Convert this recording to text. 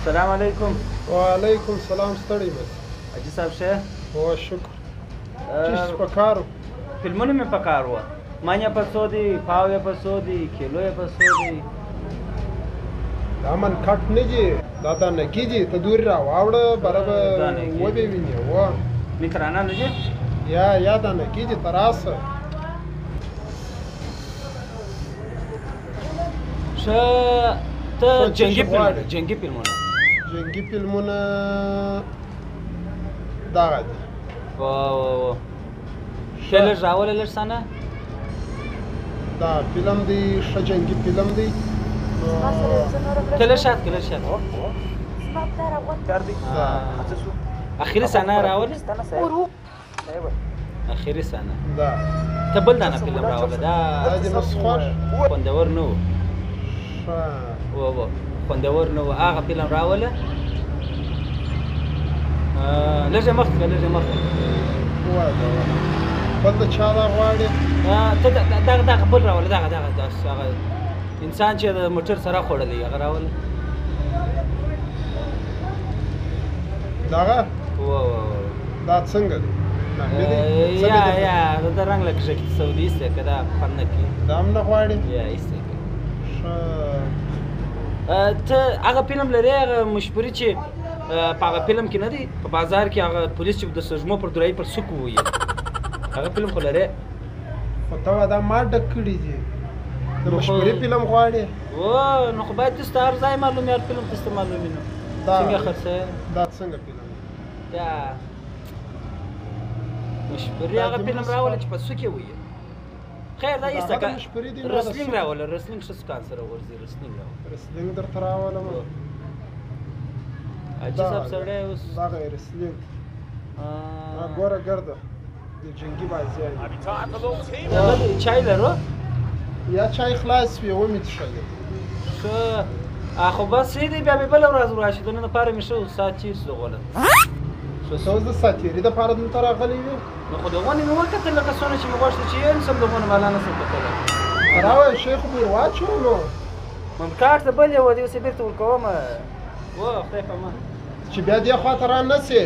السلام علیکم. وعلیکم السلام. ستړی بس حاجي صاحب شه هو شکر چیش په کارو فلمونه مې په کار وه. من یې په څو دي، پاو یې په څو دي، کیلو یې په څو دي. دا من کټ نه دي، دا دانګي دي. ته دورې راواوړه بره به وبې وینې. هو میترانه نه دي؟ یا دانګي دي. ته راسه. ښه ته جنګي فلمونه جنګي فلمونه دغه دي. وا ته لږ راوله لږ څه نه. دا فلم دی، ښه جنګي فلم دی. ته لږ شاته که لږ شاته اخري صحنه راوله. اخري صحنه دا ته بل دانه فلم راوله. دا دې مسخوش خوندور نه و. خوندور نه و. هغه فلم راوله. لږه مخکې ووایه بل د چا دا غواړې؟ ته دغه بل راوله. دغه انسان چې د موټر سره خوړلی هغه راوله. دغه دا څنګه دی؟ یا د رنګ لکه ښه سعودي ایسته که دا خوند نه کوي. دا هم نه غواړې؟ یا ایسته ته هغه فلم لرې، هغه مشپوري چې په هغه فلم کې نه دی په بازار کې هغه پولیس چې د سږمو پر دورايي پر سوک وویل، هغه فلم خو لرې؟ خو ته دا ما ډک کړي دي. د مشهوري فلم غواړې؟ نو خو باید تاسو ته هر ځای معلوم وي، هر فلم تاسو ته معلوم وي. نو څنګه خرڅوې؟ دا څنګه فلم دی؟ یا مشهوري هغه فلم راوله چې په سوک یې وویل. خیر دا ایسته که رسلینګ راوله. رسلینګ ښه سکان سره ورځي. رسلینګ درته راولم. حاجي صاحب سړی اوس دغه رسلینګ ګوره ګرده د جنګي بازیان دغه چای لرو؟ یا چای خلاص وي ومې څښلی. ښه خو بس ښه دی. بیا مې بله ورځ راشي. د نن لپاره مې ښه ساعت تېر شو د غونه. ته اوس د ساتیري دپاره دلته راغلی وې؟ نو خو د غونې مې وکتل لکه څونه چې مې غوښتل چې یې نسم د غونې مالا نسم کتلی. راوایه شیخ بور واچوه نو ممکاټ ته بل یې و دې اوس یې بېرته ورکومه. خدای په امان چې بیا دې خوا ته را نه سې.